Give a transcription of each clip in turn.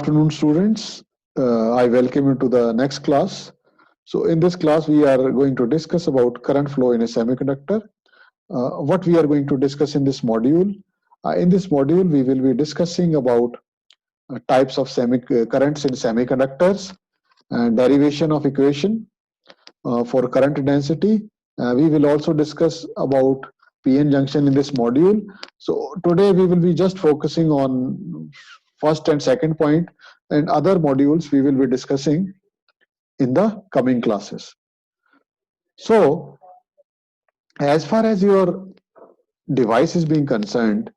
afternoon, students. I welcome you to the next class. So in this class, we are going to discuss about current flow in a semiconductor. What we are going to discuss in this module. In this module, we will be discussing about types of currents in semiconductors and derivation of equation for current density. We will also discuss about PN junction in this module. So today we will be just focusing on first and second point, and other modules we will be discussing in the coming classes. So as far as your device is being concerned,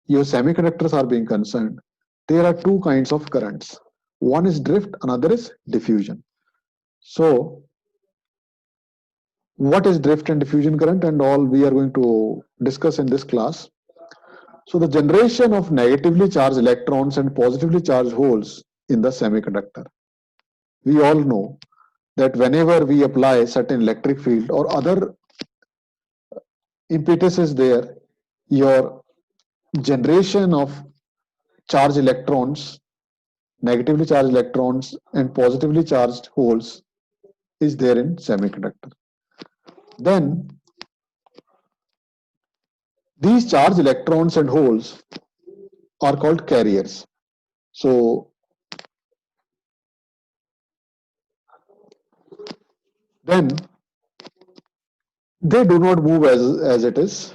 your semiconductors are being concerned, there are two kinds of currents. One is drift, another is diffusion. So what is drift and diffusion current and all we are going to discuss in this class. So the generation of negatively charged electrons and positively charged holes in the semiconductor. We all know that whenever we apply certain electric field or other impetus is there, your generation of charged electrons, negatively charged electrons and positively charged holes is there in semiconductor. Then these charged electrons and holes are called carriers. So then they do not move as it is.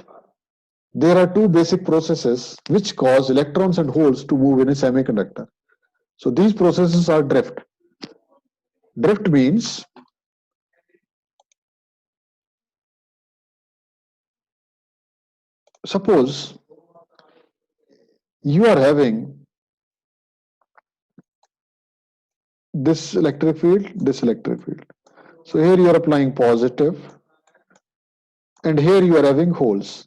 There are two basic processes which cause electrons and holes to move in a semiconductor. So these processes are drift. Drift means suppose you are having this electric field, this electric field. So here you are applying positive and here you are having holes,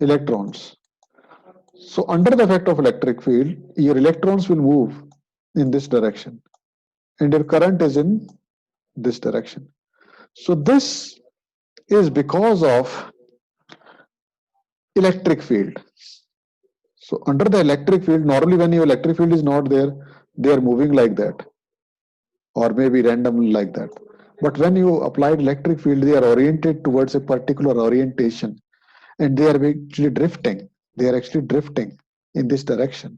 electrons. So under the effect of electric field, your electrons will move in this direction and your current is in this direction. So this is because of electric field. So under the electric field, normally when your electric field is not there, they are moving like that or maybe randomly like that. But when you applied electric field, they are oriented towards a particular orientation and they are actually drifting. They are actually drifting in this direction.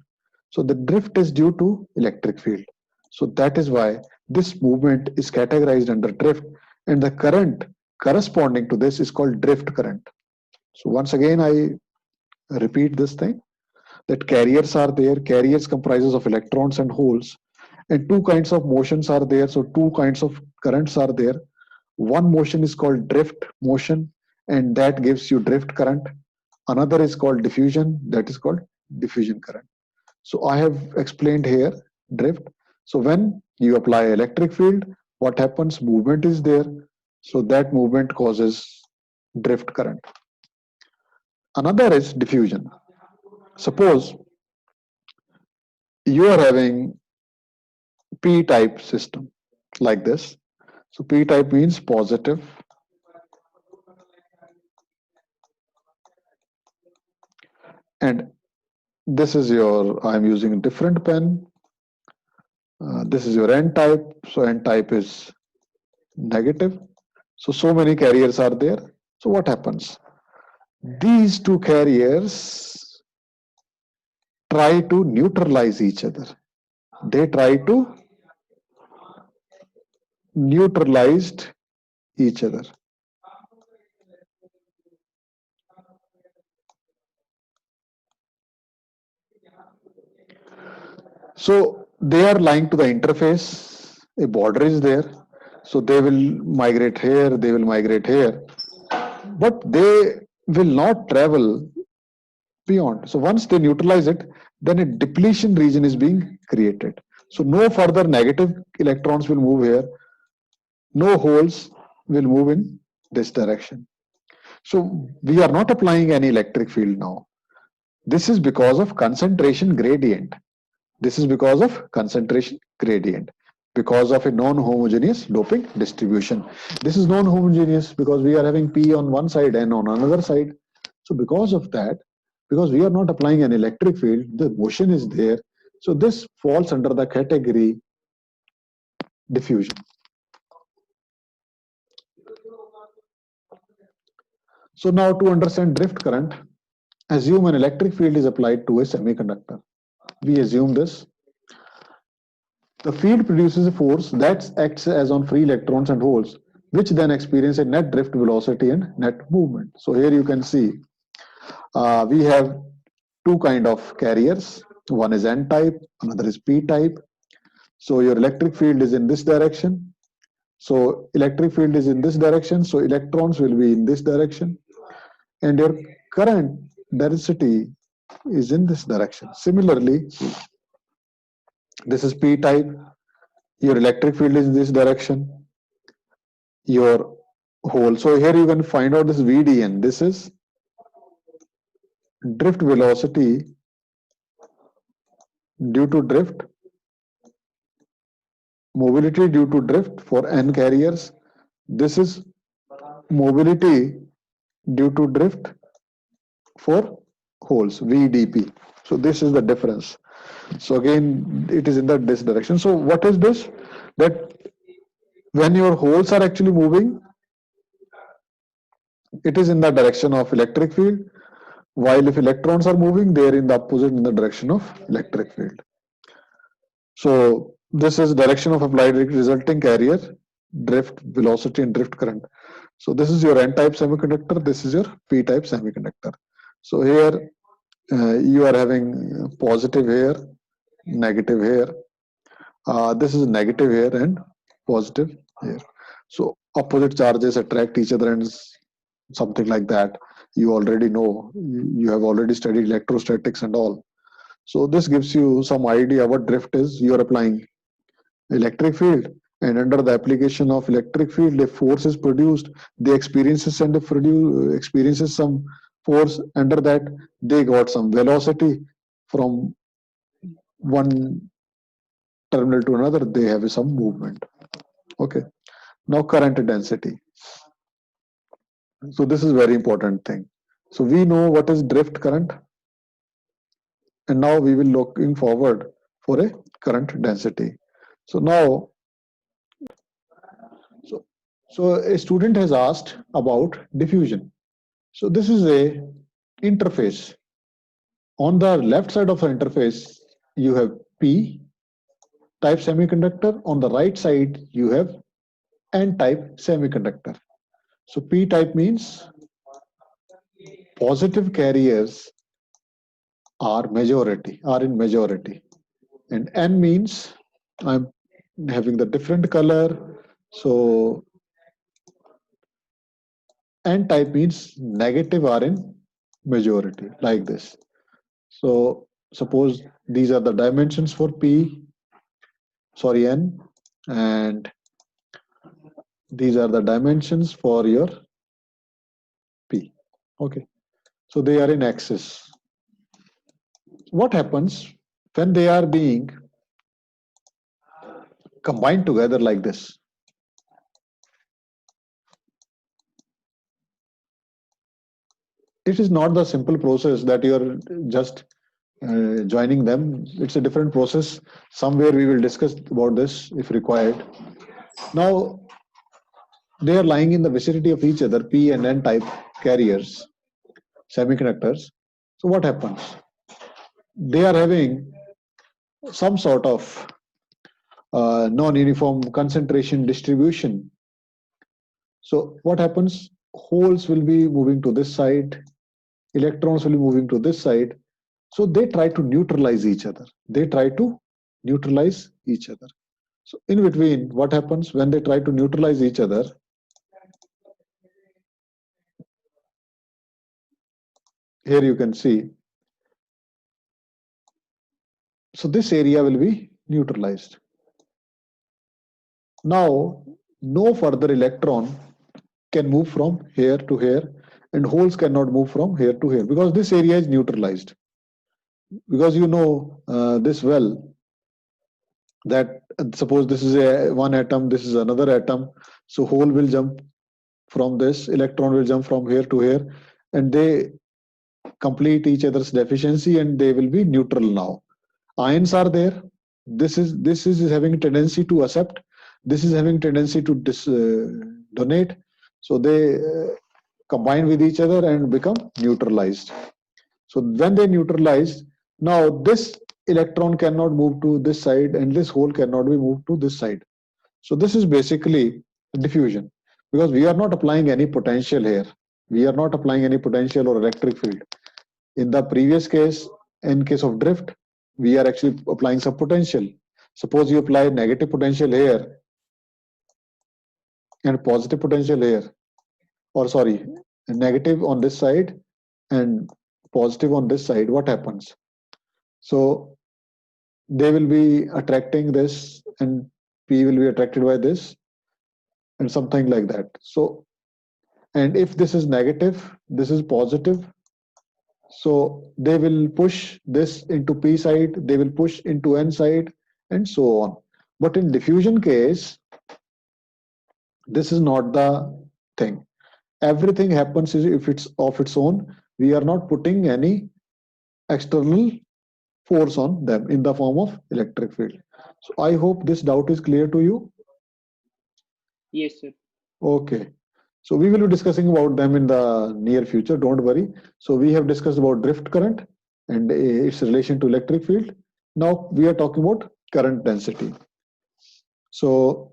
So the drift is due to electric field. So that is why this movement is categorized under drift and the current corresponding to this is called drift current. So once again, I repeat this thing that carriers are there. Carriers comprises of electrons and holes and two kinds of motions are there. So two kinds of currents are there. One motion is called drift motion and that gives you drift current. Another is called diffusion, that is called diffusion current. So I have explained here drift. So when you apply electric field, what happens? Movement is there. So that movement causes drift current. Another is diffusion. Suppose you are having P-type system like this. So P-type means positive. And this is your, I'm using a different pen. This is your N-type. So N-type is negative. So many carriers are there. So what happens? These two carriers try to neutralize each other. They try to neutralize each other. So they are lying to the interface, a border is there. So they will migrate here, they will migrate here, but they will not travel beyond. So once they neutralize it, then a depletion region is being created. So no further negative electrons will move here. No holes will move in this direction. So we are not applying any electric field now. This is because of concentration gradient. This is because of concentration gradient, because of a non-homogeneous doping distribution. This is non-homogeneous because we are having P on one side and on another side. So because of that, because we are not applying an electric field, the motion is there. So this falls under the category diffusion. So now to understand drift current, assume an electric field is applied to a semiconductor. We assume this. The field produces a force that acts as on free electrons and holes, which then experience a net drift velocity and net movement. So here you can see we have two kind of carriers. One is N type, another is P type. So your electric field is in this direction. So electric field is in this direction. So electrons will be in this direction. And your current density is in this direction. Similarly, this is P type. Your electric field is in this direction. Your hole. So here you can find out this VDN. This is drift velocity due to drift, mobility due to drift for N carriers. This is mobility due to drift for holes, VDP. So this is the difference. So again, it is in this direction. So what is this? That when your holes are actually moving, it is in the direction of electric field, while if electrons are moving, they are in the opposite, in the direction of electric field. So this is direction of applied resulting carrier, drift velocity and drift current. So this is your N-type semiconductor, this is your P-type semiconductor. So here you are having positive here, negative here. This is negative here and positive here. So opposite charges attract each other and something like that. You already know, you have already studied electrostatics and all. So this gives you some idea what drift is. You are applying electric field, and under the application of electric field, if force is produced, they experiences some force. Under that, they got some velocity from one terminal to another. They have some movement. Okay. Now current density. So this is very important thing. So we know what is drift current, and now we will looking forward for a current density. So now, so a student has asked about diffusion. So this is a interface. On the left side of the interface, you have P type semiconductor. On the right side, you have N type semiconductor. So P type means positive carriers are in majority, and N means I'm having the different color. So N type means negative are in majority, like this. So suppose these are the dimensions for N, and these are the dimensions for your P. Okay, so they are in axis. What happens when they are being combined together like this? It is not the simple process that you are just joining them. It's a different process. Somewhere we will discuss about this if required. Now they are lying in the vicinity of each other, P and N type carriers, semiconductors. So what happens? They are having some sort of non-uniform concentration distribution. So what happens? Holes will be moving to this side, electrons will be moving to this side. So they try to neutralize each other. So in between, what happens when they try to neutralize each other? Here you can see. So this area will be neutralized. Now, no further electron can move from here to here, and holes cannot move from here to here because this area is neutralized. Because you know this well, that suppose this is one atom, this is another atom, so hole will jump from this, electron will jump from here to here, and they complete each other's deficiency and they will be neutral now. Ions are there. This is having a tendency to accept. This is having tendency to donate. So they combine with each other and become neutralized. So when they neutralize, now this electron cannot move to this side and this hole cannot be moved to this side. So this is basically diffusion, because we are not applying any potential here. We are not applying any potential or electric field. In the previous case, in case of drift, we are actually applying some potential. Suppose you apply negative potential here and positive potential here, or sorry, negative on this side and positive on this side, what happens? So they will be attracting this and P will be attracted by this and something like that. So, and if this is negative, this is positive. So they will push this into P side, they will push into N side and so on. But in diffusion case, this is not the thing. Everything happens if it's of its own. We are not putting any external force on them in the form of electric field. So I hope this doubt is clear to you. Yes, sir. Okay. So we will be discussing about them in the near future. Don't worry. So we have discussed about drift current and its relation to electric field. Now we are talking about current density. So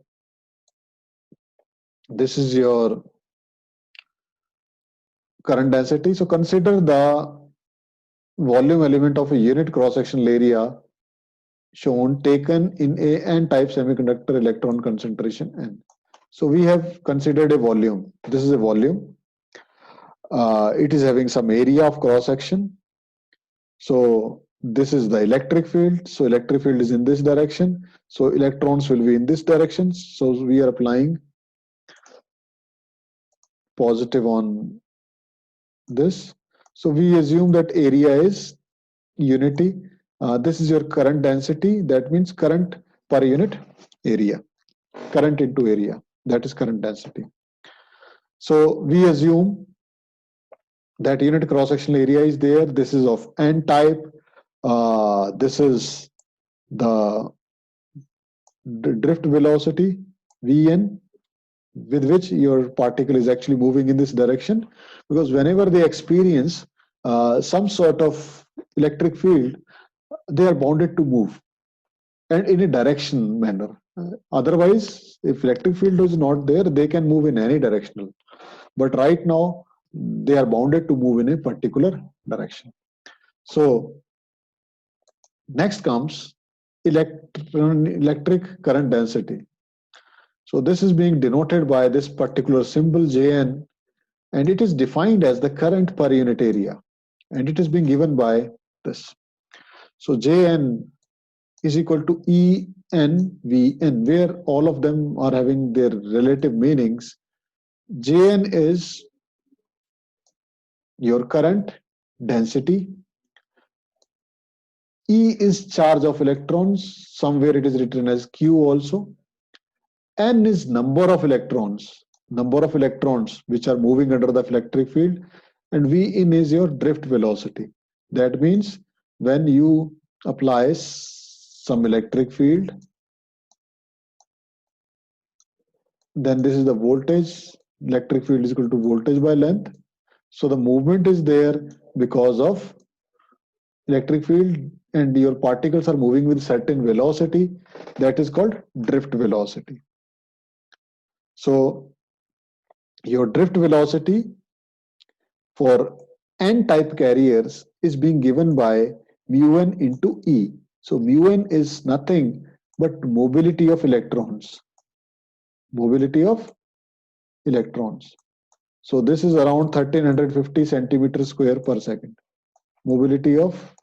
this is your current density. So consider the volume element of a unit cross-sectional area shown taken in a n-type semiconductor electron concentration n. So we have considered a volume. This is a volume. It is having some area of cross-section. So this is the electric field. So electric field is in this direction. So electrons will be in this direction. So we are applying positive on this. So we assume that area is unity. This is your current density. That means current per unit area. Current into area. That is current density. So we assume that unit cross-sectional area is there. This is of n type. This is the drift velocity Vn, with which your particle is actually moving in this direction, because whenever they experience some sort of electric field, they are bounded to move and in a direction manner. Otherwise, if electric field is not there, they can move in any directional. But right now, they are bounded to move in a particular direction. So next comes electric current density. So this is being denoted by this particular symbol Jn, and it is defined as the current per unit area, and it is being given by this. So Jn is equal to EnVn, where all of them are having their relative meanings. Jn is your current density. E is charge of electrons. Somewhere it is written as Q also. N is number of electrons which are moving under the electric field, and V in is your drift velocity. That means when you apply some electric field, then this is the voltage. Electric field is equal to voltage by length. So the movement is there because of electric field, and your particles are moving with certain velocity. That is called drift velocity. So your drift velocity for n-type carriers is being given by mu-n into E. So mu-n is nothing but mobility of electrons. Mobility of electrons. So this is around 1350 centimeters square per second. Mobility of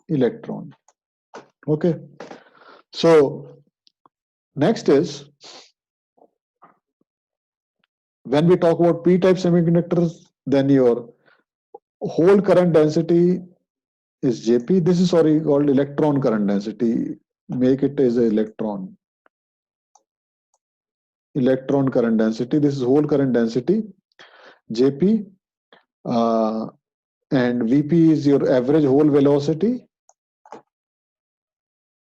electron. Okay. So next is, when we talk about p-type semiconductors, then your whole current density is Jp. This is called electron current density. Make it as an electron. Electron current density. This is whole current density Jp, and Vp is your average hole velocity.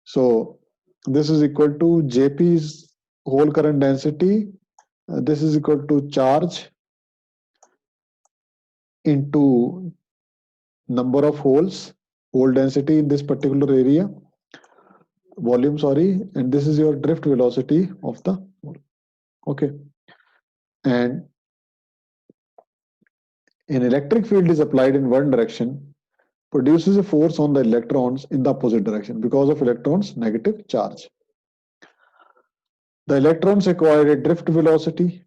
So this is equal to Jp's hole current density. This is equal to charge into number of holes, hole density in this particular area, volume, sorry, and this is your drift velocity of the hole. Okay. And an electric field is applied in one direction, produces a force on the electrons in the opposite direction because of electrons' negative charge. The electrons acquire a drift velocity,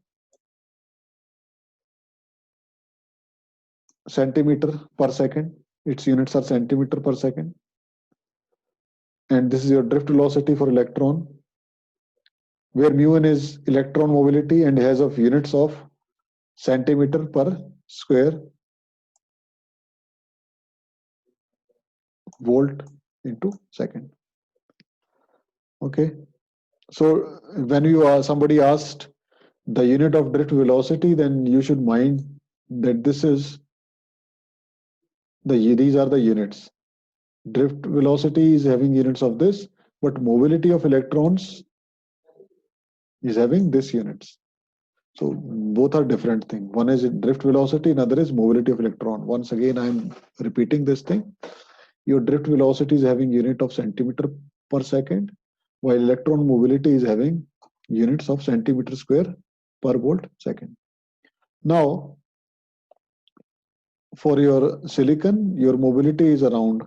centimeter per second. Its units are centimeter per second. And this is your drift velocity for electron, where mu n is electron mobility and has of units of centimeter per square volt into second. Okay. So when somebody asked the unit of drift velocity, then you should mind that these are the units. Drift velocity is having units of this, but mobility of electrons is having this units. So both are different things. One is drift velocity, another is mobility of electron. Once again, I'm repeating this thing. Your drift velocity is having unit of centimeter per second, while electron mobility is having units of centimeter square per volt second. Now, for your silicon, your mobility is around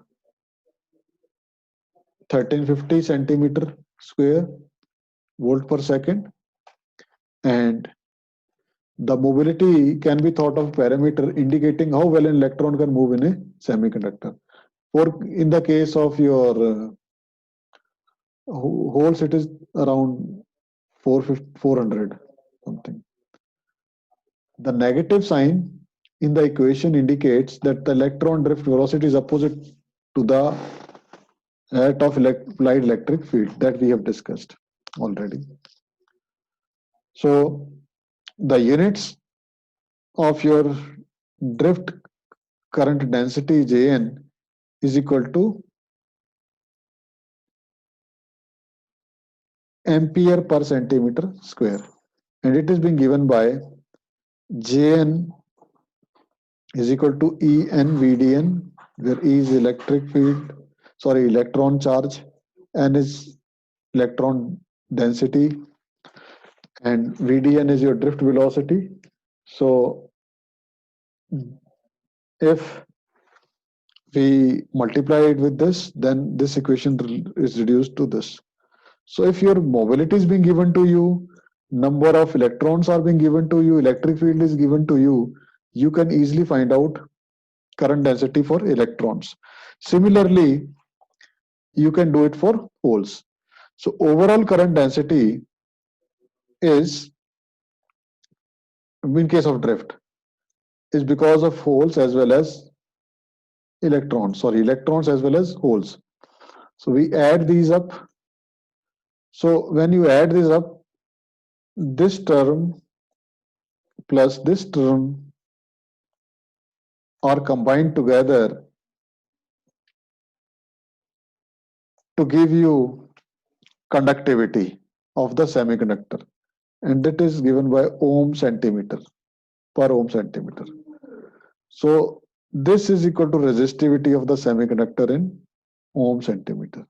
1350 centimeter square volt per second, and the mobility can be thought of parameter indicating how well an electron can move in a semiconductor. For in the case of your holes, it is around 400 something. The negative sign in the equation indicates that the electron drift velocity is opposite to the that of applied electric field that we have discussed already. So the units of your drift current density Jn is equal to ampere per centimeter square, and it is being given by Jn is equal to En Vdn, where E is electron charge, N is electron density, and Vdn is your drift velocity. So if we multiply it with this, then this equation is reduced to this. So if your mobility is being given to you, number of electrons are being given to you, electric field is given to you, you can easily find out current density for electrons. Similarly, you can do it for holes. So overall current density is, in case of drift, is because of holes as well as electrons as well as holes. So we add these up. So when you add this up, this term plus this term are combined together to give you conductivity of the semiconductor, and that is given by ohm centimeter per ohm centimeter. So this is equal to resistivity of the semiconductor in ohm centimeter.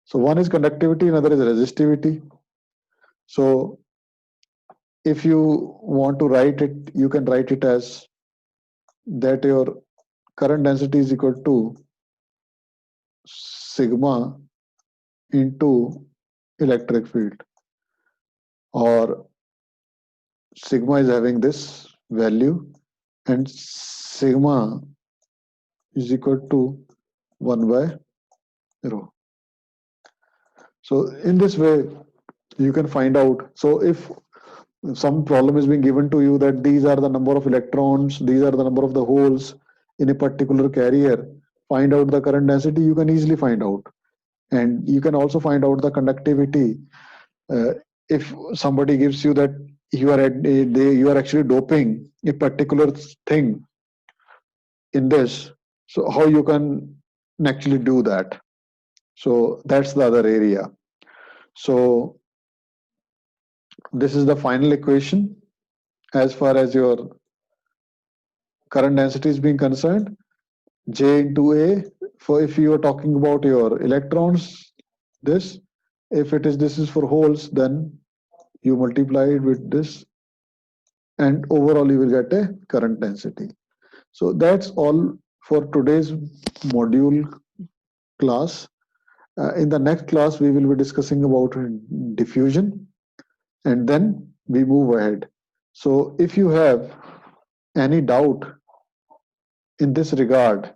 So one is conductivity, another is resistivity. So if you want to write it, you can write it as that your current density is equal to sigma into electric field, or sigma is having this value and sigma is equal to 1 by rho. So in this way you can find out. So if some problem is being given to you that these are the number of electrons, these are the number of the holes in a particular carrier, find out the current density, you can easily find out. And you can also find out the conductivity. If somebody gives you that you are actually doping a particular thing in this. So how you can actually do that? So that's the other area. So this is the final equation as far as your current density is being concerned. J into A, for if you are talking about your electrons, this, if it is this is for holes, then you multiply it with this, and overall you will get a current density. So that's all for today's module class. In the next class, we will be discussing about diffusion, and then we move ahead. So if you have any doubt in this regard,